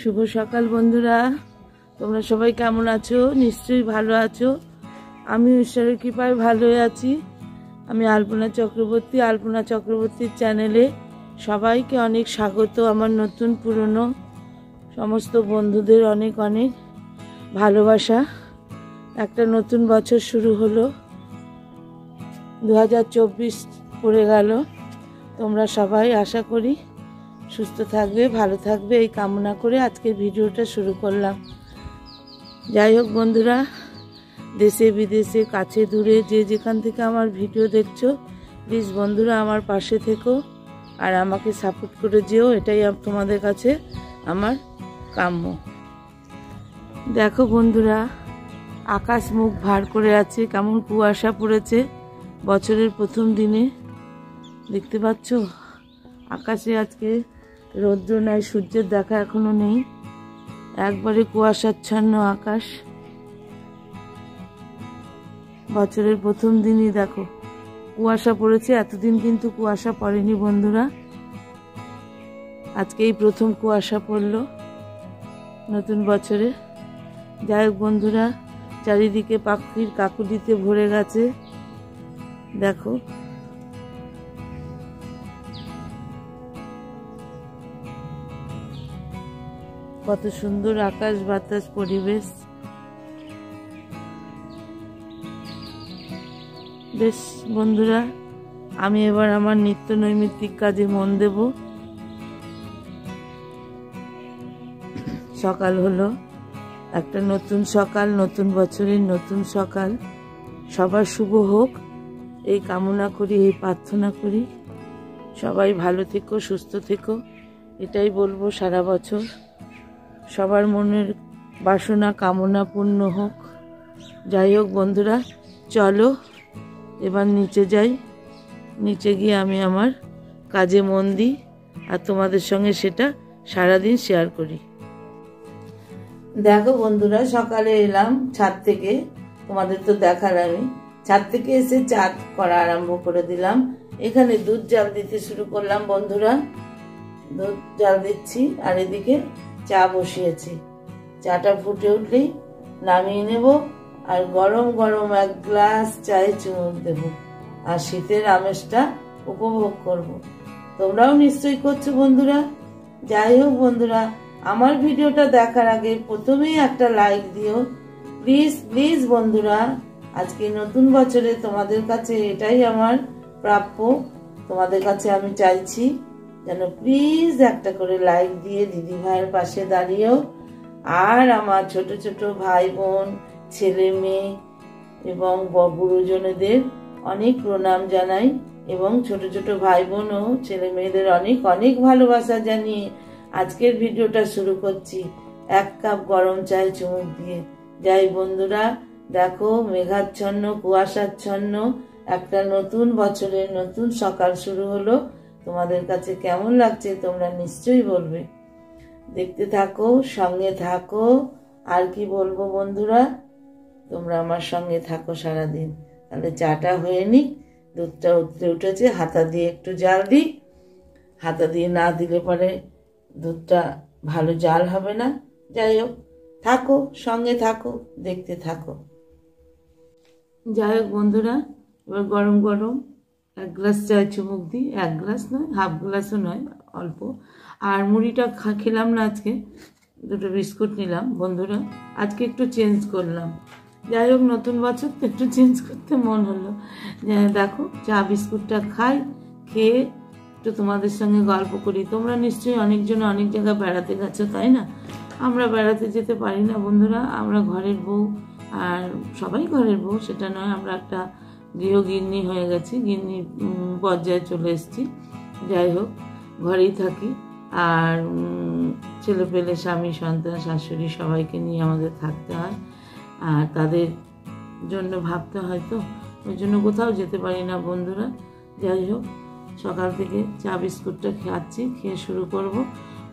শুভ সকাল বন্ধুরা, তোমরা সবাই কেমন আছো? নিশ্চয়ই ভালো আছো। আমি ঈশ্বরের কৃপায় ভালোই আছি। আমি আলপনা চক্রবর্তীর চ্যানেলে সবাইকে অনেক স্বাগত। আমার নতুন পুরনো সমস্ত বন্ধুদের অনেক অনেক ভালোবাসা। একটা নতুন বছর শুরু হলো, 2024 পড়ে গেল। তোমরা সবাই আশা করি সুস্থ থাকবে, ভালো থাকবে, এই কামনা করে আজকের ভিডিওটা শুরু করলাম। যাই হোক বন্ধুরা, দেশে বিদেশে কাছে দূরে যে যেখান থেকে আমার ভিডিও দেখছো, প্লিজ বন্ধুরা আমার পাশে থেকো আর আমাকে সাপোর্ট করে যেও, এটাই তোমাদের কাছে আমার কাম্য। দেখো বন্ধুরা, আকাশ মুখ ভার করে আছে, কেমন কুয়াশা পড়েছে বছরের প্রথম দিনে। দেখতে পাচ্ছ আকাশে আজকে রৌদ্র নাই, সূর্যের দেখা এখনো নেই, একবারে কুয়াশাচ্ছন্ন আকাশ। বছরের প্রথম দিনই দেখো কুয়াশা পড়েছে, এতদিন কিন্তু কুয়াশা পড়েনি বন্ধুরা। আজকেই প্রথম কুয়াশা পড়লো নতুন বছরে। যাই হোক বন্ধুরা, চারিদিকে পাখির কাকুলিতে ভরে গেছে। দেখো কত সুন্দর আকাশ বাতাস পরিবেশ। বেশ বন্ধুরা, আমি এবার আমার নিত্য নৈমিত্তিক কাজে মন দেব। সকাল হলো, একটা নতুন সকাল, নতুন বছরের নতুন সকাল। সবার শুভ হোক এই কামনা করি, এই প্রার্থনা করি। সবাই ভালো থেকো, সুস্থ থেকো, এটাই বলবো সারা বছর। সবার মনের বাসনা কামনা পূর্ণ হোক। যাই হোক বন্ধুরা, চলো এবার নিচে যাই। নিচে গিয়ে আমি আমার কাজে মন দিই আর তোমাদের সঙ্গে সেটা সারাদিন শেয়ার করি। দেখো বন্ধুরা, সকালে এলাম ছাদ থেকে, তোমাদের তো দেখার, আমি ছাদ থেকে এসে চা করা আরম্ভ করে দিলাম। এখানে দুধ জাল দিতে শুরু করলাম বন্ধুরা। দুধ জাল দিচ্ছি আর এদিকে চা বসিয়েছি। চাটা ফুটে উঠলেই নামিয়ে নেব আর গরম গরম এক গ্লাস চায়ে চুমুক দেব আর শীতের আমেজটা উপভোগ করব। তোমরাও নিশ্চয়ই করছো বন্ধুরা। যাই হোক বন্ধুরা, আমার ভিডিওটা দেখার আগে প্রথমেই একটা লাইক দিও প্লিজ প্লিজ বন্ধুরা। আজকে নতুন বছরে তোমাদের কাছে এটাই আমার প্রাপ্য। তোমাদের কাছে আমি চাইছি যেন প্লিজ একটা করে লাইক দিয়ে দিদি ভাইয়ের পাশে দাঁড়িয়েও আর আমার ছোট ছোট ভাই বোন, ছেলে মেয়ে এবং গুরুজনেদের অনেক প্রণাম জানাই এবং ছোট ছোট ভাই বোন ও ছেলে মেয়েদের অনেক অনেক ভালোবাসা জানিয়ে আজকের ভিডিওটা শুরু করছি এক কাপ গরম চায়ে চুমুক দিয়ে। যাই বন্ধুরা, দেখো মেঘাচ্ছন্ন কুয়াশাচ্ছন্ন একটা নতুন বছরের নতুন সকাল শুরু হলো। তোমাদের কাছে কেমন লাগছে তোমরা নিশ্চয়ই বলবে। দেখতে থাকো, সঙ্গে থাকো। আর কি বলবো বন্ধুরা, তোমরা আমার সঙ্গে থাকো সারাদিন। তাহলে চাটা হয়ে নিক, দুধটা উতলে উঠেছে, হাতা দিয়ে একটু জাল দিই। হাতা দিয়ে না দিলে পরে দুধটা ভালো জাল হবে না। যাই হোক, থাকো, সঙ্গে থাকো, দেখতে থাকো। যাই হোক বন্ধুরা, এবার গরম গরম এক গ্লাস চায় চুমুক দিই। এক গ্লাস নয়, হাফ গ্লাসও নয়, অল্প। আর মুড়িটা খেলাম না আজকে, দুটো বিস্কুট নিলাম বন্ধুরা। আজকে একটু চেঞ্জ করলাম। যাই হোক, নতুন বছর তো একটু চেঞ্জ করতে মন হলো। দেখো চা বিস্কুটটা খাই, খেয়ে একটু তোমাদের সঙ্গে গল্প করি। তোমরা নিশ্চয়ই অনেকজন অনেক জায়গায় বেড়াতে গেছো, তাই না? আমরা বেড়াতে যেতে পারি না বন্ধুরা। আমরা ঘরের বউ, আর সবাই ঘরের বউ সেটা নয়, আমরা একটা গৃহগিন্নি হয়ে গেছি, গিন্নি পর্যায়ে চলে এসেছি। যাই হোক, ঘরেই থাকি আর ছেলে পেলে, স্বামী, সন্তান, শাশুড়ি সবাইকে নিয়ে আমাদের থাকতে হয় আর তাদের জন্য ভাবতে হয়, তো ওই জন্য কোথাও যেতে পারি না বন্ধুরা। যাই হোক, সকাল থেকে চা বিস্কুটটা খাচ্ছি, খেয়ে শুরু করব।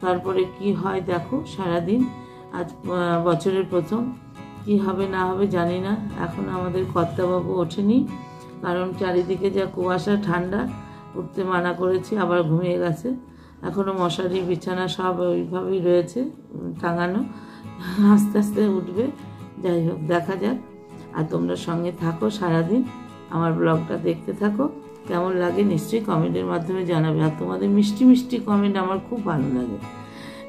তারপরে কি হয় দেখো সারাদিন। আজ বছরের প্রথম, কি হবে না হবে জানি না। এখন আমাদের কর্তাবাবু ওঠেনি, কারণ চারিদিকে যা কুয়াশা, ঠান্ডা, উঠতে মানা করেছি, আবার ঘুমিয়ে গেছে। এখনও মশারি বিছানা সব ওইভাবেই রয়েছে টাঙানো, আস্তে আস্তে উঠবে। যাই হোক, দেখা যাক। আর তোমরা সঙ্গে থাকো সারাদিন, আমার ব্লগটা দেখতে থাকো। কেমন লাগে নিশ্চয়ই কমেন্টের মাধ্যমে জানাবে। আর তোমাদের মিষ্টি মিষ্টি কমেন্ট আমার খুব ভালো লাগে।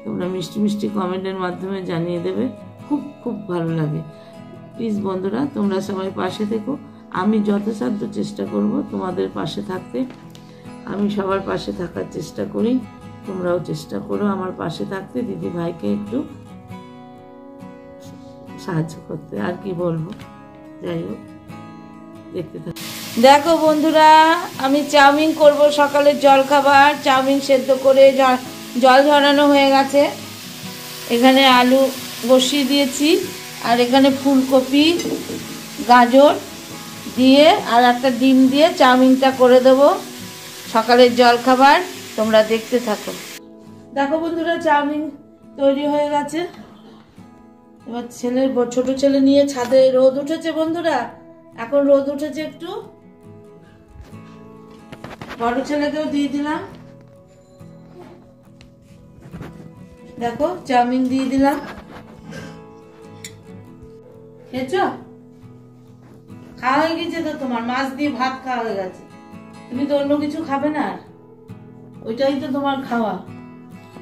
তোমরা মিষ্টি মিষ্টি কমেন্টের মাধ্যমে জানিয়ে দেবে, খুব খুব ভালো লাগে। প্লিজ বন্ধুরা, তোমরা সবাই পাশে থেকো। আমি যথাসাধ্য চেষ্টা করব তোমাদের পাশে থাকতে। আমি সবার পাশে থাকার চেষ্টা করি, তোমরাও চেষ্টা করো আমার পাশে থাকতে, দিদি ভাইকে একটু সাহায্য করতে। আর কি বলবো, যাই হোক, দেখতে থাকো। দেখো বন্ধুরা, আমি চাউমিন করব সকালের জলখাবার। চাউমিন সেদ্ধ করে জল ঝরানো হয়ে গেছে। এখানে আলু বসিয়ে দিয়েছি, আর এখানে ফুলকপি গাজর দিয়ে আর একটা ডিম দিয়ে চাউমিনটা করে দেবো সকালের জলখাবার। তোমরা দেখতে থাকো। দেখো বন্ধুরা, চাউমিন তৈরি হয়ে গেছে। এবার ছোট ছেলে নিয়ে ছাদে, রোদ উঠেছে বন্ধুরা, এখন রোদ উঠেছে একটু। বড় ছেলেকেও দিয়ে দিলাম। দেখো চাউমিন দিয়ে দিলাম। খেয়েছ? খাওয়া হয়ে গেছে তো তোমার? মাছ দিয়ে ভাত খাওয়া হয়ে গেছে, তুমি তো অন্য কিছু খাবে না, ওইটাই তো তোমার খাওয়া।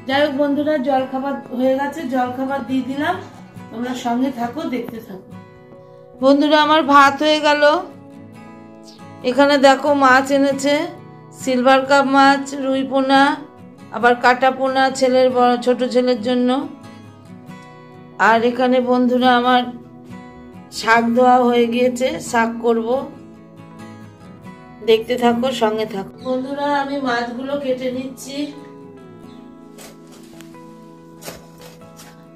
যাই হোক বন্ধুরা, জলখাবার হয়ে গেছে, জলখাবার দিয়ে দিলাম। তোমরা সঙ্গে থাকো, দেখতে থাকো। বন্ধুরা, আমার ভাত হয়ে গেল। এখানে দেখো মাছ এনেছে, সিলভার কাপ মাছ, রুই পোনা, আবার কাটা পোনা ছোট ছেলের জন্য। আর এখানে বন্ধুরা আমার শাক ধোয়া হয়ে গিয়েছে, শাক করব। দেখতে থাকো, সঙ্গে থাকো। বন্ধুরা, আমি মাছগুলো কেটে নিচ্ছি।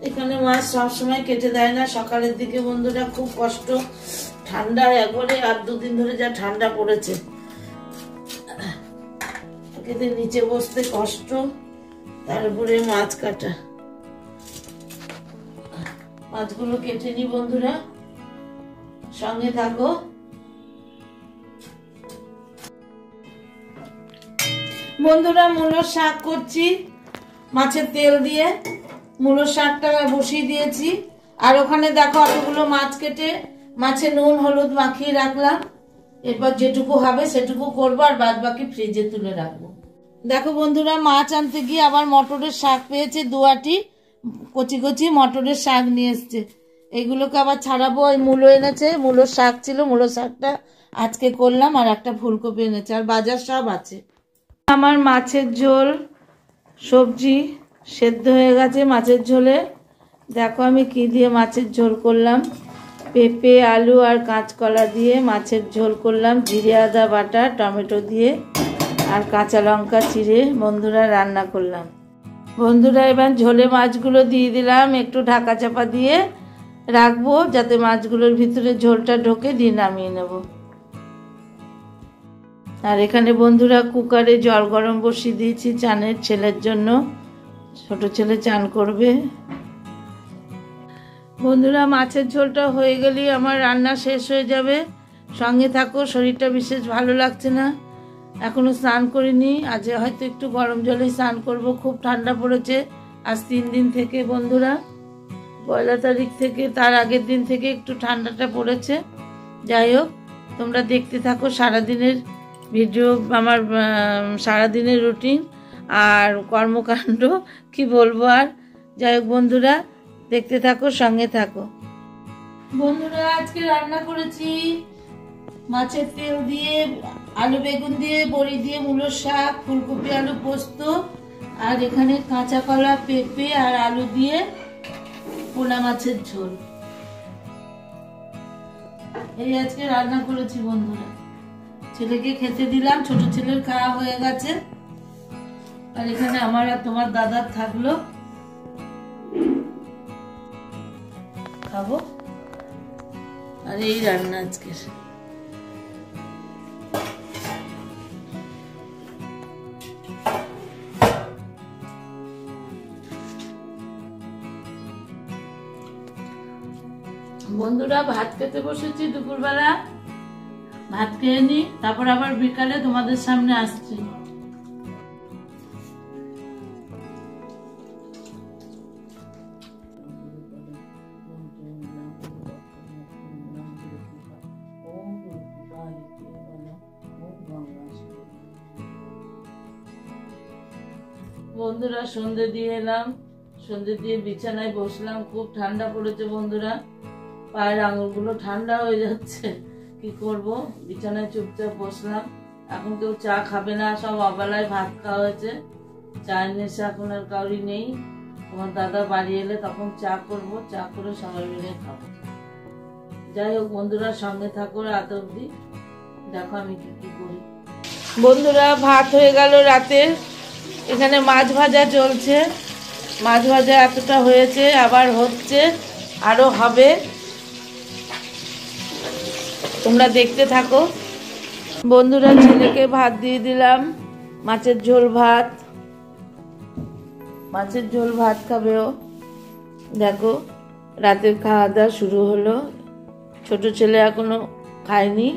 এখানে মাছ সবসময় কেটে দেয় না সকালের দিকে বন্ধুরা, খুব কষ্ট। ঠান্ডা একবারে, আর দুদিন ধরে যা ঠান্ডা পড়েছে, নিচে বসতে কষ্ট, তারপরে মাছ কাটা। মাছগুলো কেটে নি বন্ধুরা, সঙ্গে থাকো। বন্ধুরা, মূলোর শাক করছি মাছের তেল দিয়ে। মূলোর শাকটা বসিয়ে দিয়েছি। আর ওখানে দেখো অতগুলো মাছ কেটে মাছে নুন হলুদ মাখিয়ে রাখলাম। এরপর যেটুকু হবে সেটুকু করবো, আর বাদ বাকি ফ্রিজে তুলে রাখবো। দেখো বন্ধুরা, মাছ আনতে গিয়ে আবার মটরের শাক পেয়েছে, দুয়াটি কচি কচি মটরের শাক নিয়ে এসছে। এগুলোকে আবার ছাড়াবো। ওই মূলো এনেছে, মূলোর শাক ছিল, মূলোর শাকটা আজকে করলাম। আর একটা ফুলকপি এনেছে, আর বাজার সব আছে। আমার মাছের ঝোল, সবজি সেদ্ধ হয়ে গেছে মাছের ঝোলে। দেখো আমি কি দিয়ে মাছের ঝোল করলাম। পেঁপে, আলু আর কাঁচকলা দিয়ে মাছের ঝোল করলাম, জিরে আদা বাটা, টমেটো দিয়ে আর কাঁচা লঙ্কা চিড়ে বন্ধুরা রান্না করলাম। বন্ধুরা, এবার ঝোলে মাছগুলো দিয়ে দিলাম, একটু ঢাকা চাপা দিয়ে রাখবো যাতে মাছগুলোর ভিতরে ঝোলটা ঢোকে, দিয়ে নামিয়ে নেব। আর এখানে বন্ধুরা কুকারে জল গরম বসিয়ে দিয়েছি চানের ছেলের জন্য, ছোট ছেলে চান করবে। বন্ধুরা, মাছের ঝোলটা হয়ে গেলেই আমার রান্না শেষ হয়ে যাবে। সঙ্গে থাকো। শরীরটা বিশেষ ভালো লাগছে না, এখনো স্নান করিনি। আজ হয়তো একটু গরম জলে স্নান করব, খুব ঠান্ডা পড়েছে আজ 3 দিন থেকে বন্ধুরা। 1 তারিখ থেকে, তার আগের দিন থেকে একটু ঠান্ডাটা পড়েছে। যাই হোক, তোমরা দেখতে থাকো সারাদিনের ভিডিও, আমার সারাদিনের রুটিন আর কর্মকাণ্ড, কি বলবো আর। যাই হোক বন্ধুরা, দেখতে থাকো, সঙ্গে থাকো। বন্ধুরা, আজকে রান্না করেছি মাছের তেল দিয়ে, আলু বেগুন দিয়ে, বড়ি দিয়ে, মূলোর শাক, ফুলকপি আলু পোস্ত, আর এখানে কাঁচা কলা, পেঁপে আর আলু দিয়ে পোনা মাছের ঝোল। এই আজকে রান্না করেছি বন্ধুরা। ছেলেকে খেতে দিলাম, ছোট ছেলের খাওয়া হয়ে গেছে। আর এখানে আমার আর তোমার দাদার থাকলো, খাবো। আর এই রান্না আজকের। বন্ধুরা, ভাত খেতে বসেছি দুপুরবেলা, ভাত খেয়ে নি, তারপর আবার বিকালে তোমাদের সামনে আসছি। বন্ধুরা সন্ধে দিয়ে এলাম, সন্ধে দিয়ে বিছানায় বসলাম। খুব ঠান্ডা পড়েছে বন্ধুরা, পায়ের আঙুলগুলো ঠান্ডা হয়ে যাচ্ছে। কি করব, বিছানায় চুপচাপ বসলাম। এখন কেউ চা খাবে না, সব অবেলায় ভাত খাওয়া হয়েছে। চায়ের নেশা এখন আর কাউরি নেই। তোমার দাদা বাড়ি এলে তখন চা করব, চা করে সবাই মিলে খাবো। যাই হোক বন্ধুরা, সঙ্গে থাকো রাত অবধি, দেখো আমি কি কি করি। বন্ধুরা ভাত হয়ে গেল রাতের, এখানে মাছ ভাজা চলছে। মাছ ভাজা এতটা হয়েছে, আবার হচ্ছে, আরো হবে, তোমরা দেখতে থাকো। বন্ধুরা ছেলেকে ভাত দিয়ে দিলাম, মাছের ঝোল ভাত, মাছের ঝোল ভাত খাবে ও। দেখো রাতের খাওয়া দাওয়া শুরু হলো। ছোট ছেলে এখনো খায়নি,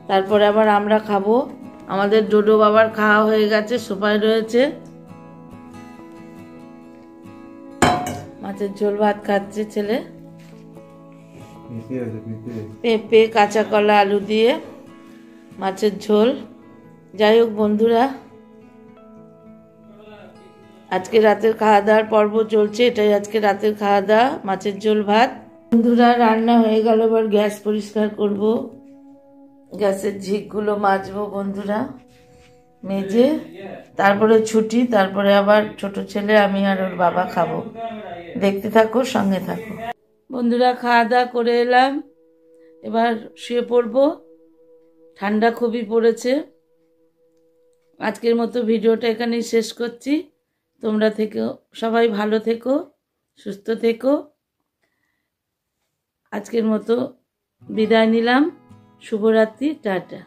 তারপরে আবার আমরা খাবো। আমাদের ডোডো বাবার খাওয়া হয়ে গেছে, সোফায় রয়েছে, মাছের ঝোল ভাত খাচ্ছে ছেলে। পেঁপে, কাঁচা কলা, আলু দিয়ে মাছের ঝোল। যাই হোক বন্ধুরা, আজকে রাতের খাওয়া দাওয়ার পর্ব চলছে, এটাই আজকে রাতের খাওয়া দাওয়া, মাছের ঝোল ভাত। বন্ধুরা রান্না হয়ে গেল, এবার গ্যাস পরিষ্কার করব, গ্যাসের ঝিকগুলো মাজবো বন্ধুরা, মেজে তারপরে ছুটি, তারপরে আবার ছোট ছেলে, আমি আর ওর বাবা খাবো। দেখতে থাকো, সঙ্গে থাকো। বন্ধুরা খাওয়া দাওয়া করে এলাম, এবার শুয়ে পড়বো। ঠান্ডা খুবই পড়েছে। আজকের মতো ভিডিওটা এখানেই শেষ করছি। তোমরা সবাই ভালো থেকো, সুস্থ থেকো। আজকের মতো বিদায় নিলাম। শুভরাত্রি, টাটা।